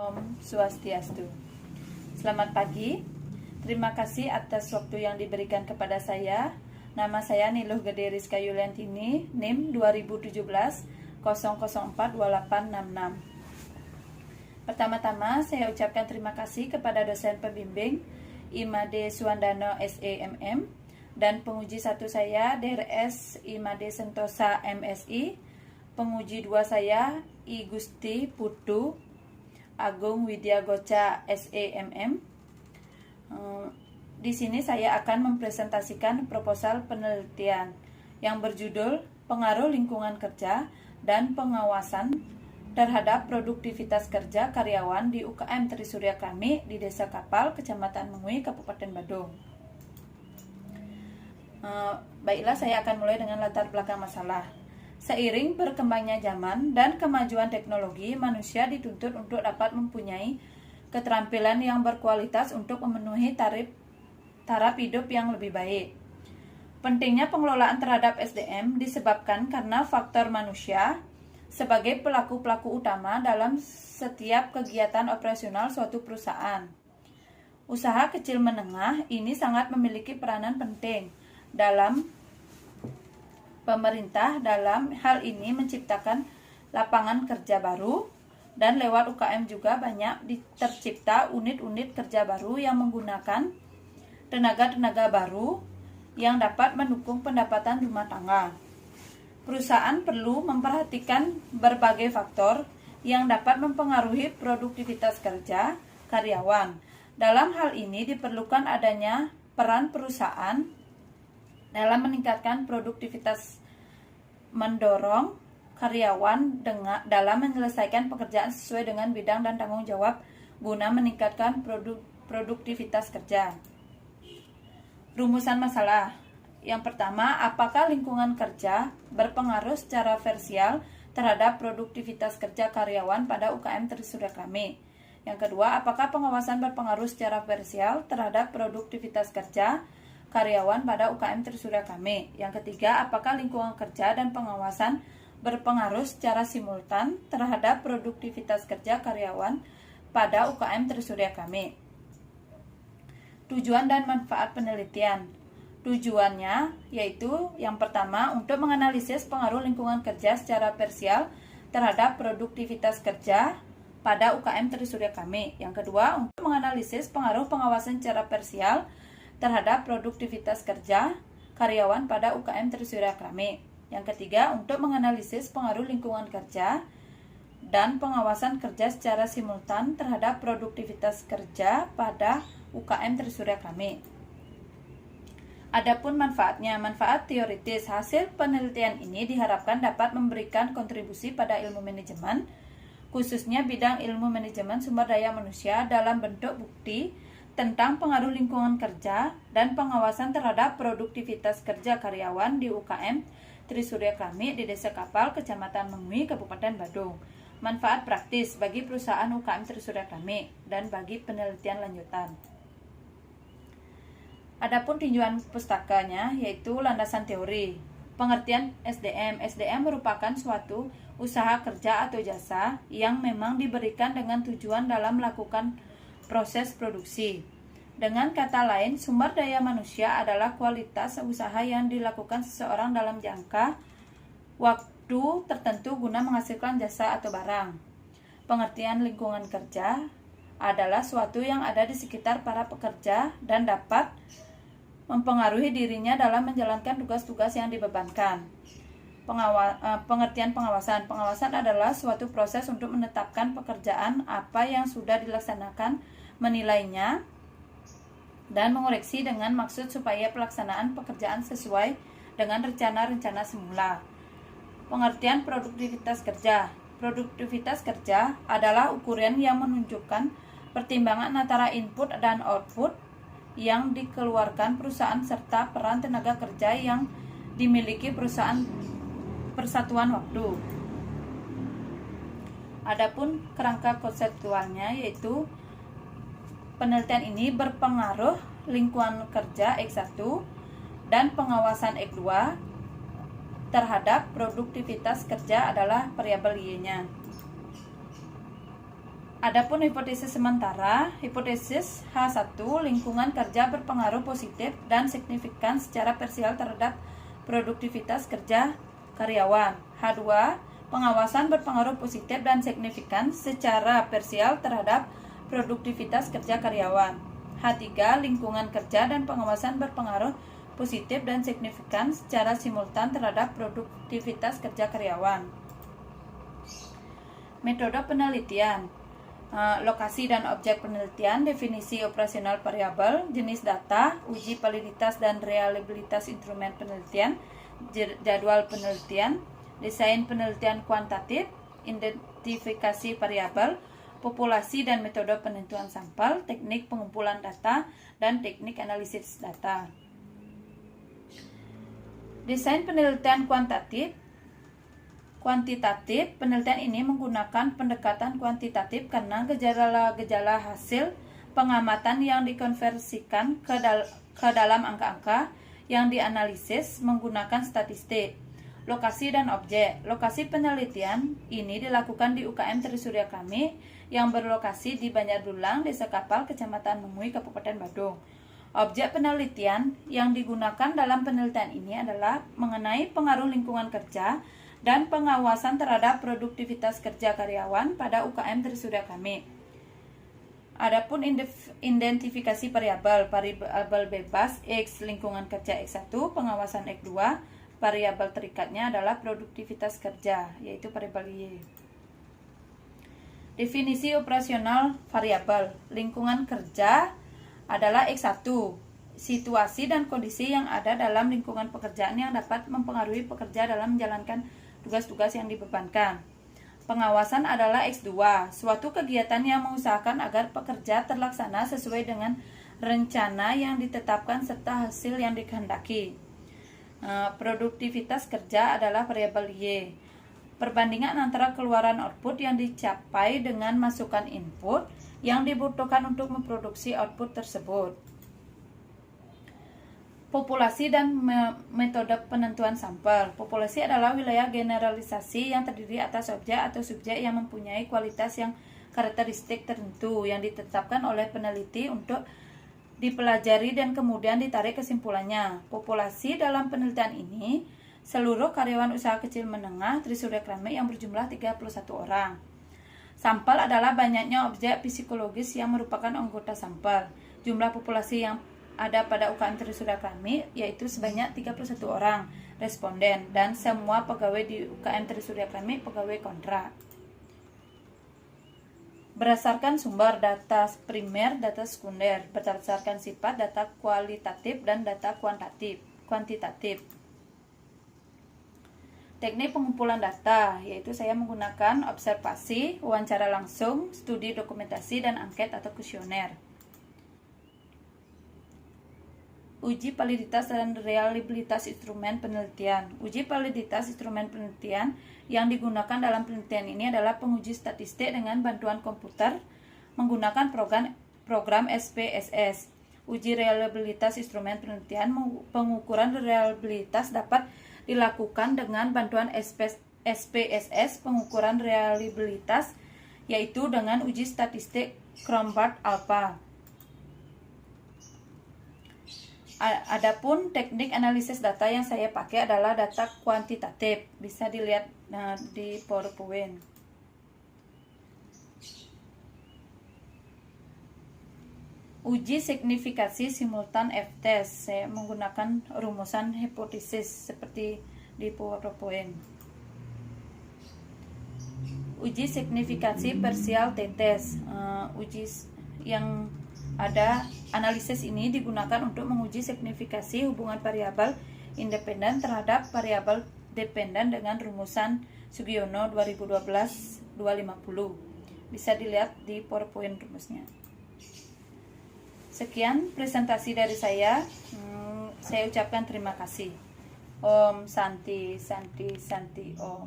Om Swastiastu. Selamat pagi. Terima kasih atas waktu yang diberikan kepada saya. Nama saya Niluh Gede Rizka Yuliantini, NIM 2017 004 2866. Pertama-tama saya ucapkan terima kasih kepada dosen pembimbing Imade Suwandano SEMM dan penguji 1 saya DRS Imade Sentosa MSI, penguji 2 saya I Gusti Putu Agung Widya Goca SEMM. Di sini saya akan mempresentasikan proposal penelitian yang berjudul Pengaruh Lingkungan Kerja dan Pengawasan terhadap Produktivitas Kerja Karyawan di UKM Trisurya Kami di Desa Kapal, Kecamatan Mengui, Kabupaten Badung. Baiklah, saya akan mulai dengan latar belakang masalah. Seiring berkembangnya zaman dan kemajuan teknologi, manusia dituntut untuk dapat mempunyai keterampilan yang berkualitas untuk memenuhi taraf hidup yang lebih baik. Pentingnya pengelolaan terhadap SDM disebabkan karena faktor manusia sebagai pelaku-pelaku utama dalam setiap kegiatan operasional suatu perusahaan. Usaha kecil menengah ini sangat memiliki peranan penting dalam pemerintah dalam hal ini menciptakan lapangan kerja baru, dan lewat UKM juga banyak tercipta unit-unit kerja baru yang menggunakan tenaga-tenaga baru yang dapat mendukung pendapatan rumah tangga. Perusahaan perlu memperhatikan berbagai faktor yang dapat mempengaruhi produktivitas kerja karyawan. Dalam hal ini diperlukan adanya peran perusahaan dalam meningkatkan produktivitas, mendorong karyawan dalam menyelesaikan pekerjaan sesuai dengan bidang dan tanggung jawab guna meningkatkan produktivitas kerja. Rumusan masalah. Yang pertama, apakah lingkungan kerja berpengaruh secara vertikal terhadap produktivitas kerja karyawan pada UKM Trisurya Kami? Yang kedua, apakah pengawasan berpengaruh secara vertikal terhadap produktivitas kerja karyawan pada UKM Trisurya Kami? Yang ketiga, apakah lingkungan kerja dan pengawasan berpengaruh secara simultan terhadap produktivitas kerja karyawan pada UKM Trisurya Kami? Tujuan dan manfaat penelitian. Tujuannya yaitu yang pertama, untuk menganalisis pengaruh lingkungan kerja secara vertikal terhadap produktivitas kerja pada UKM Trisurya Kami. Yang kedua, untuk menganalisis pengaruh pengawasan secara vertikal terhadap produktivitas kerja karyawan pada UKM Trisurya Kami. Yang ketiga, untuk menganalisis pengaruh lingkungan kerja dan pengawasan kerja secara simultan terhadap produktivitas kerja pada UKM Trisurya Kami. Adapun manfaatnya, manfaat teoritis. Hasil penelitian ini diharapkan dapat memberikan kontribusi pada ilmu manajemen, khususnya bidang ilmu manajemen sumber daya manusia dalam bentuk bukti tentang pengaruh lingkungan kerja dan pengawasan terhadap produktivitas kerja karyawan di UKM Trisurya Kami di Desa Kapal, Kecamatan Mengui, Kabupaten Badung. Manfaat praktis bagi perusahaan UKM Trisurya Kami dan bagi penelitian lanjutan. Adapun tinjauan pustakanya yaitu landasan teori. Pengertian SDM. SDM merupakan suatu usaha kerja atau jasa yang memang diberikan dengan tujuan dalam melakukan proses produksi. Dengan kata lain, sumber daya manusia adalah kualitas usaha yang dilakukan seseorang dalam jangka waktu tertentu guna menghasilkan jasa atau barang. Pengertian lingkungan kerja adalah suatu yang ada di sekitar para pekerja dan dapat mempengaruhi dirinya dalam menjalankan tugas-tugas yang dibebankan. Pengertian pengawasan. Pengawasan adalah suatu proses untuk menetapkan pekerjaan apa yang sudah dilaksanakan, menilainya, dan mengoreksi dengan maksud supaya pelaksanaan pekerjaan sesuai dengan rencana-rencana semula. Pengertian produktivitas kerja. Produktivitas kerja adalah ukuran yang menunjukkan pertimbangan antara input dan output yang dikeluarkan perusahaan serta peran tenaga kerja yang dimiliki perusahaan persatuan waktu. Adapun kerangka konseptualnya yaitu penelitian ini berpengaruh lingkungan kerja X1 dan pengawasan X2 terhadap produktivitas kerja adalah variabel Y-nya. Adapun hipotesis sementara, hipotesis H1, lingkungan kerja berpengaruh positif dan signifikan secara parsial terhadap produktivitas kerja karyawan. H2, pengawasan berpengaruh positif dan signifikan secara parsial terhadap produktivitas kerja karyawan. H3, lingkungan kerja dan pengawasan berpengaruh positif dan signifikan secara simultan terhadap produktivitas kerja karyawan. Metode penelitian, lokasi dan objek penelitian, definisi operasional variabel, jenis data, uji validitas dan reliabilitas instrumen penelitian, jadwal penelitian, desain penelitian kuantitatif, identifikasi variabel, populasi dan metode penentuan sampel, teknik pengumpulan data, dan teknik analisis data. Desain penelitian kuantitatif, penelitian ini menggunakan pendekatan kuantitatif karena gejala-gejala hasil pengamatan yang dikonversikan ke dalam angka-angka yang dianalisis menggunakan statistik. Lokasi dan objek. Lokasi penelitian ini dilakukan di UKM Trisurya Kami yang berlokasi di Banjardulang, Desa Kapal, Kecamatan Memui, Kabupaten Badung. Objek penelitian yang digunakan dalam penelitian ini adalah mengenai pengaruh lingkungan kerja dan pengawasan terhadap produktivitas kerja karyawan pada UKM Trisurya Kami. Adapun identifikasi variabel bebas X, lingkungan kerja X1, pengawasan X2, variabel terikatnya adalah produktivitas kerja, yaitu variabel Y. Definisi operasional variabel lingkungan kerja adalah X1, situasi dan kondisi yang ada dalam lingkungan pekerjaan yang dapat mempengaruhi pekerja dalam menjalankan tugas-tugas yang dibebankan. Pengawasan adalah X2, suatu kegiatan yang mengusahakan agar pekerja terlaksana sesuai dengan rencana yang ditetapkan serta hasil yang dikehendaki. Produktivitas kerja adalah variabel Y. Perbandingan antara keluaran output yang dicapai dengan masukan input yang dibutuhkan untuk memproduksi output tersebut. Populasi dan metode penentuan sampel. Populasi adalah wilayah generalisasi yang terdiri atas objek atau subjek yang mempunyai kualitas yang karakteristik tertentu yang ditetapkan oleh peneliti untuk dipelajari dan kemudian ditarik kesimpulannya. Populasi dalam penelitian ini seluruh karyawan usaha kecil menengah Trisurya Kami yang berjumlah 31 orang. Sampel adalah banyaknya objek psikologis yang merupakan anggota sampel. Jumlah populasi yang ada pada UKM Trisurya Kami yaitu sebanyak 31 orang responden dan semua pegawai di UKM Trisurya Kami pegawai kontrak. Berdasarkan sumber data primer, data sekunder, berdasarkan sifat data kualitatif dan data kuantitatif. Teknik pengumpulan data, yaitu saya menggunakan observasi, wawancara langsung, studi dokumentasi, dan angket atau kuesioner. Uji validitas dan reliabilitas instrumen penelitian. Uji validitas instrumen penelitian yang digunakan dalam penelitian ini adalah penguji statistik dengan bantuan komputer menggunakan program SPSS. Uji reliabilitas instrumen penelitian, pengukuran reliabilitas dapat dilakukan dengan bantuan SPSS. Pengukuran reliabilitas yaitu dengan uji statistik Cronbach-Alpha. Adapun teknik analisis data yang saya pakai adalah data kuantitatif. Bisa dilihat di PowerPoint. Uji signifikasi simultan F-test. Saya menggunakan rumusan hipotesis seperti di PowerPoint. Uji signifikasi parsial T-test. Uji yang ada analisis ini digunakan untuk menguji signifikasi hubungan variabel independen terhadap variabel dependen dengan rumusan Sugiono 2012-250. Bisa dilihat di PowerPoint rumusnya. Sekian presentasi dari saya. Saya ucapkan terima kasih. Om Santi Santi Santi Om.